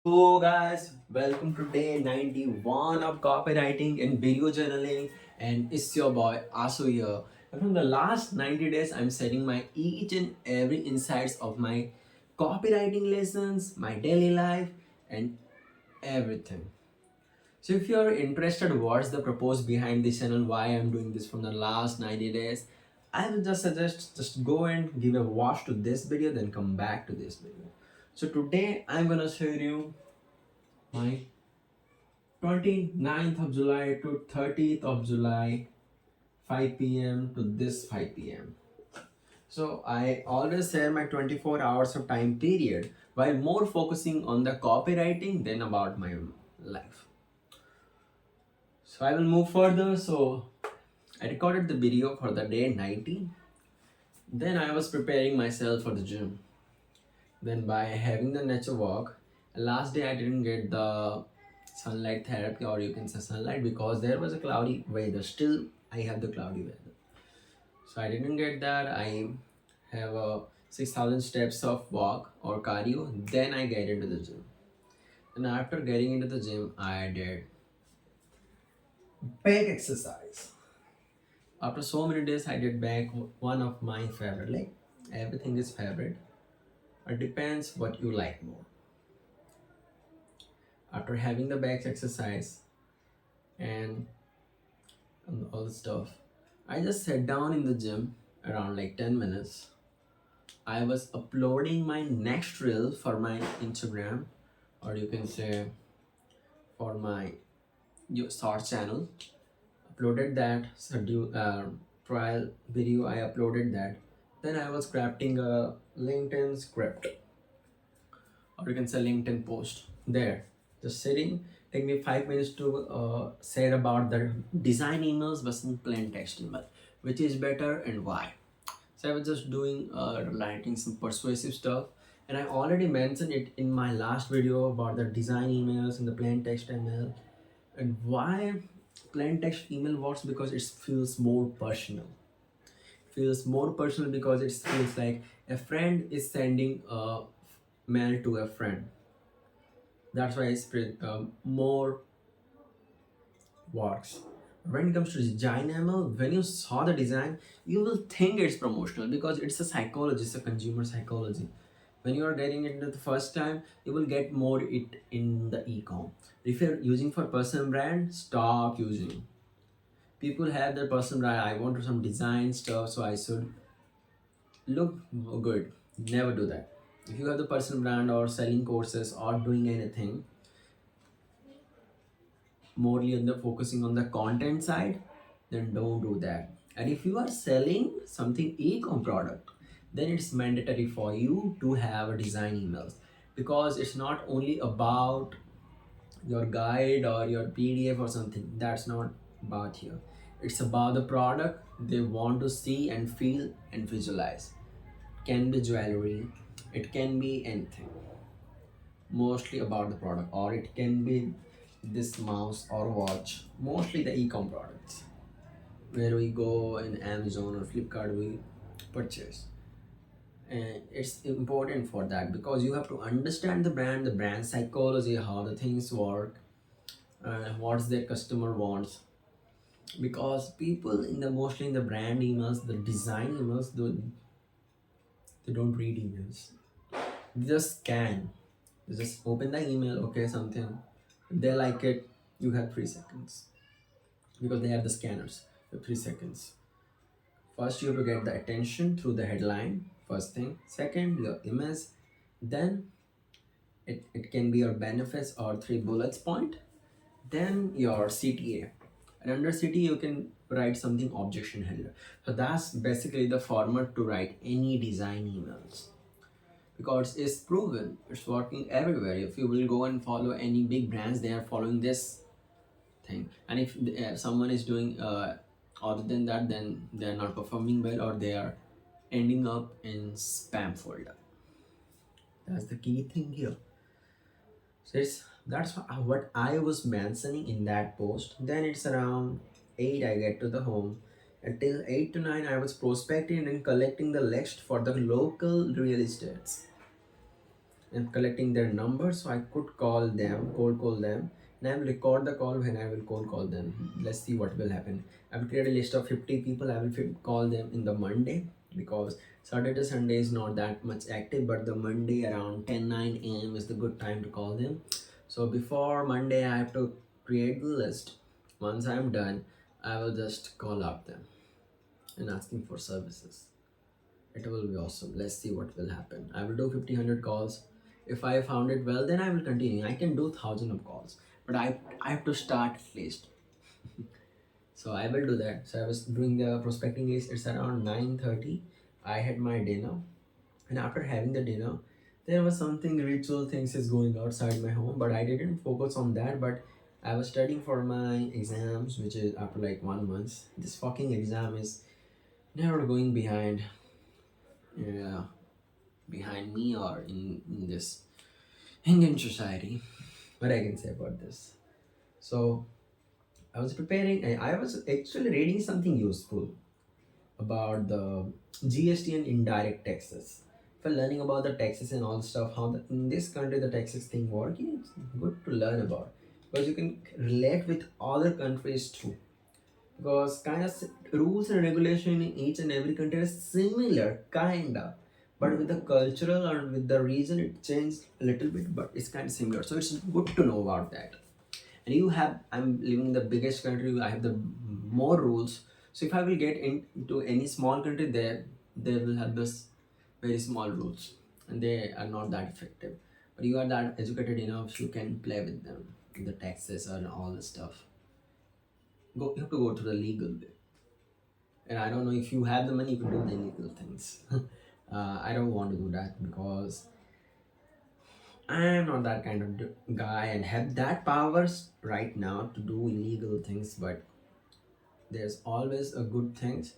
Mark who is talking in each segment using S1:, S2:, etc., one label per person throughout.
S1: Hello guys, welcome to day 91 of copywriting and video journaling, and it's your boy Asu here. And from the last 90 days, I'm setting my each and every insights of my copywriting lessons, my daily life, and everything. So if you are interested what's the purpose behind this channel, why I'm doing this from the last 90 days, I will just suggest just go and give a watch to this video, then come back to this video. So today I'm gonna share you my 29th of July to 30th of July 5 p.m. to this 5 p.m. So I always share my 24 hours of time period while more focusing on the copywriting than about my life. So I will move further. So I recorded the video for the day 90. Then I was preparing myself for the gym. Then by having the nature walk, last day I didn't get the sunlight therapy, or you can say sunlight, because there was a cloudy weather. Still I have the cloudy weather. So I didn't get that. I have a 6,000 steps of walk or cardio. Then I get into the gym. And after getting into the gym, I did back exercise. After so many days, I did back, one of my favorite. Like everything is favorite. It depends what you like more. After having the back exercise and all the stuff, I just sat down in the gym around like 10 minutes. I was uploading my next reel for my Instagram, or you can say for my shorts channel. Uploaded that trial video. I uploaded that. Then I was crafting a LinkedIn script, or you can say LinkedIn post. There, just sitting. Take me 5 minutes to say about the design emails versus plain text email, which is better and why. So I was just doing writing some persuasive stuff, and I already mentioned it in my last video about the design emails and the plain text email, and why plain text email works, because it feels more personal. Feels more personal because it feels like a friend is sending a mail to a friend. That's why it's more works. When it comes to design ML, when you saw the design, you will think it's promotional because it's a psychology, it's a consumer psychology. When you are getting it the first time, you will get more it in the e-com. If you're using for personal brand, stop using. People have their personal brand. I want some design stuff, so I should look good. Never do that. If you have the personal brand or selling courses or doing anything, morely on the focusing on the content side, then don't do that. And if you are selling something e-com product, then it's mandatory for you to have a design emails, because it's not only about your guide or your PDF or something. That's not about here. It's about the product they want to see and feel and visualize. Can be jewelry, it can be anything, mostly about the product, or it can be this mouse or watch, mostly the e-com products where we go in Amazon or Flipkart, we purchase. And it's important for that, because you have to understand the brand psychology, how the things work, what's their customer wants. Because people in the mostly in the brand emails, the design emails, they don't read emails. They just scan. You just open the email, okay, something. They like it, you have 3 seconds. Because they have the scanners, the 3 seconds. First, you have to get the attention through the headline, first thing. Second, your image. Then, it can be your benefits or 3 bullets point. Then, your CTA. And under CTA, you can write something objection handler. So, that's basically the format to write any design emails, because it's proven, it's working everywhere. If you will go and follow any big brands, they are following this thing. And if someone is doing other than that, then they are not performing well, or they are ending up in spam folder. That's the key thing here. So that's what I was mentioning in that post. Then it's around 8 I get to the home. Until 8 to 9 I was prospecting and collecting the list for the local real estates. and collecting their numbers so I could call them, cold call them, and I will record the call when I will cold call them. Let's see what will happen. I will create a list of 50 people. I will call them in the Monday, because Saturday to Sunday is not that much active, but the Monday around 10 9 a.m. is the good time to call them. So before Monday, I have to create the list. Once I am done, I will just call up them and asking for services. It will be awesome. Let's see what will happen. I will do 50 100 calls. If I found it well, then I will continue. I can do 1,000 of calls, but I have to start at least. So I will do that. So I was doing the prospecting list. It's around 9:30. I had my dinner, and after having the dinner, there was something ritual things is going outside my home, but I didn't focus on that. But I was studying for my exams, which is after like 1 month. This fucking exam is never going behind. Yeah, behind me or in this Indian society. What I can say about this. So I was preparing. I was actually reading something useful about the GST and indirect taxes. For learning about the taxes and all stuff, how in this country the taxes thing work, it's good to learn about, because you can relate with other countries too. Because kind of rules and regulation in each and every country is similar, kinda, but with the cultural and with the region it changed a little bit, but it's kind of similar. So it's good to know about that. And you have, I'm living in the biggest country, I have the more rules. So if I will get into any small country there, they will have this very small rules, and they are not that effective. But you are that educated enough, you can play with them, the taxes and all the stuff. You have to go to the legal way. And I don't know, if you have the money, you can do the illegal things. I don't want to do that, because I am not that kind of guy and have that powers right now to do illegal things. But there's always a good things,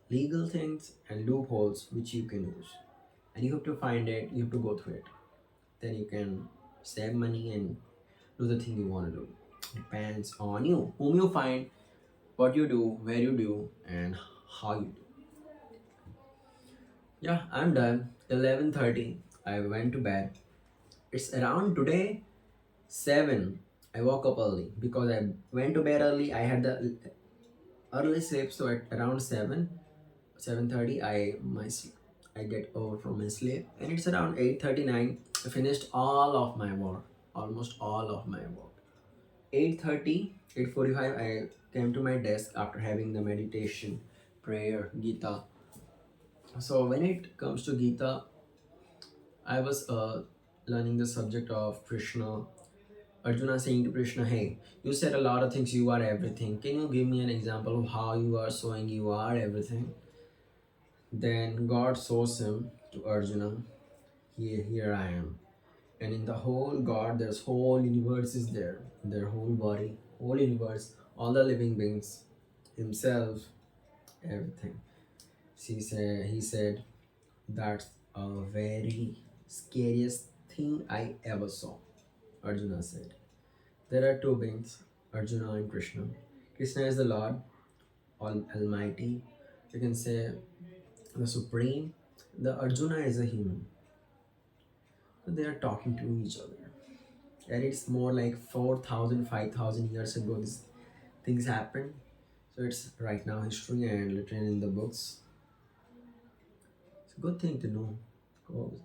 S1: legal things, and loopholes which you can use. And you have to find it, you have to go through it. Then you can save money and do the thing you want to do. Depends on you, whom you find, what you do, where you do, and how you do. Yeah, I'm done. 11:30. I went to bed. It's around today 7. I woke up early because I went to bed early. I had the early sleep, so at around 7:30 I get over from my sleep, and it's around 8:39. I finished all of my work, almost all of my work. 8:30, 8:45 I came to my desk after having the meditation, prayer, Gita. So when it comes to Gita, I was learning the subject of Krishna. Arjuna saying to Krishna, "Hey, you said a lot of things, you are everything. Can you give me an example of how you are showing you are everything?" Then God shows him to Arjuna, here I am. And in the whole God, there's whole universe is there. Their whole body, whole universe, all the living beings, himself, everything. He said, that's a very scariest thing I ever saw. Arjuna said. There are two beings, Arjuna and Krishna. Krishna is the Lord, Almighty. You can say the Supreme. The Arjuna is a human. So they are talking to each other. And it's more like 4,000, 5,000 years ago these things happened. So it's right now history and written in the books. It's a good thing to know. Because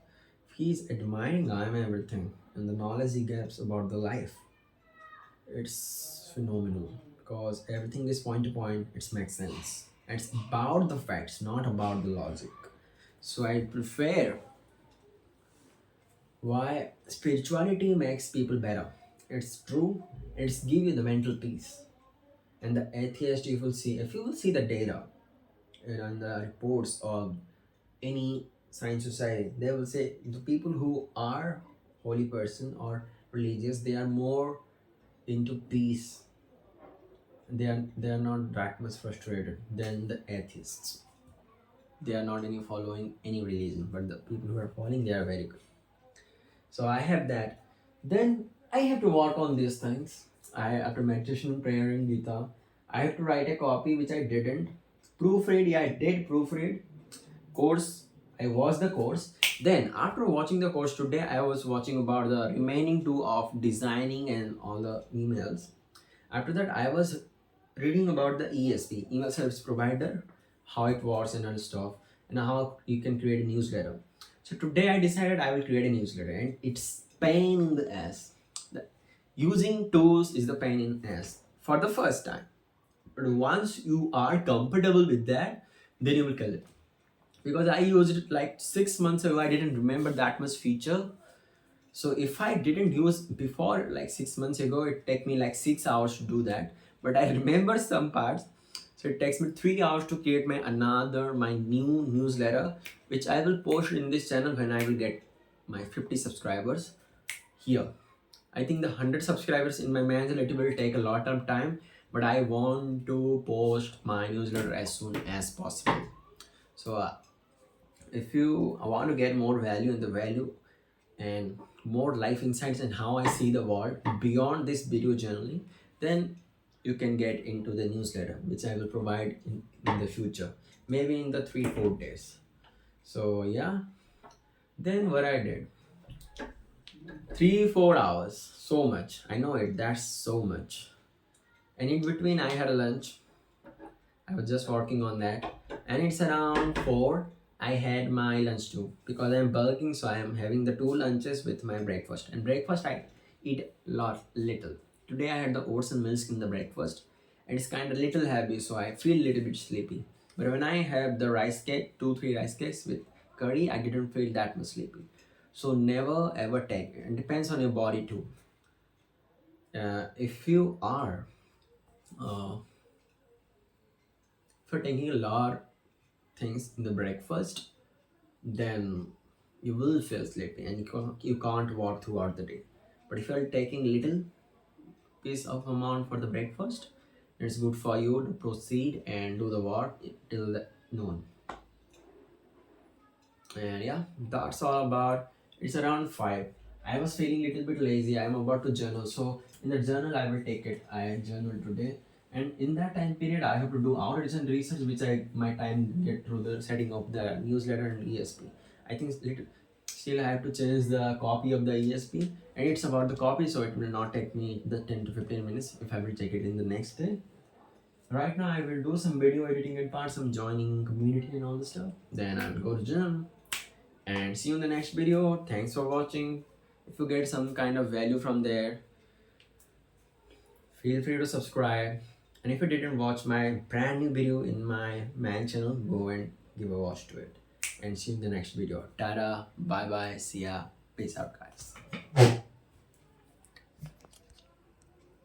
S1: if he's admiring I am everything and the knowledge he gets about the life, it's phenomenal, because everything is point to point, it makes sense. It's about the facts, not about the logic. So I prefer why spirituality makes people better. It's true, it's give you the mental peace. And the atheist, if you will see the data and the reports of any science society, they will say the people who are holy person or religious, they are more into peace. They are not that much frustrated than the atheists. They are not any following any religion, but the people who are following, they are very good. So I have that. Then I have to work on these things. I after meditation, prayer, and Gita, I have to write a copy which I didn't. Proofread, yeah, I did proofread. Course, I watched the course, Then after watching the course today, I was watching about the remaining two of designing and all the emails. After that, I was reading about the ESP, email service provider, how it works and all stuff, and how you can create a newsletter. So today I decided I will create a newsletter, and it's pain in the ass. The- Using tools is the pain in the ass for the first time. But once you are comfortable with that, then you will kill it. Because I used it like 6 months ago, I didn't remember that much feature. So if I didn't use before like 6 months ago, it take me like 6 hours to do that. But I remember some parts. So it takes me 3 hours to create my new newsletter, which I will post in this channel when I will get my 50 subscribers here. I think the 100 subscribers in my channel, it will take a lot of time, but I want to post my newsletter as soon as possible. So if you want to get more value in the value and more life insights and how I see the world beyond this video journaling, then you can get into the newsletter, which I will provide in the future, maybe in the 3-4 days. So yeah, then what I did, 3-4 hours, so much. I know it, that's so much. And in between, I had a lunch. I was just working on that, and it's around 4. I had my lunch too because I'm bulking, so I am having the 2 lunches with my breakfast. And breakfast, I eat little. Today I had the oats and milk in the breakfast, and it's kind of little heavy, so I feel a little bit sleepy. But when I have the rice cake, 2-3 rice cakes with curry, I didn't feel that much sleepy. So never ever take it. It depends on your body too. If you are uh, if you're taking a lot things in the breakfast, then you will feel sleepy and you can't walk throughout the day. But if you're taking little piece of amount for the breakfast, it's good for you to proceed and do the work till the noon. And yeah, that's all about. It's around 5. I was feeling a little bit lazy. I'm about to journal, so in the journal I will take it. I journal today, and in that time period I have to do outreach and research, which I my time get through the setting of the newsletter and ESP. I think it's little, still I have to change the copy of the ESP, and it's about the copy, so it will not take me the 10 to 15 minutes if I will take it in the next day. Right now I will do some video editing and parts, some joining community and all the stuff. Then I will go to gym and see you in the next video. Thanks for watching. If you get some kind of value from there, feel free to subscribe. And if you didn't watch my brand new video in my main channel, go and give a watch to it. And see you in the next video. Tada, bye bye, see ya, peace out guys.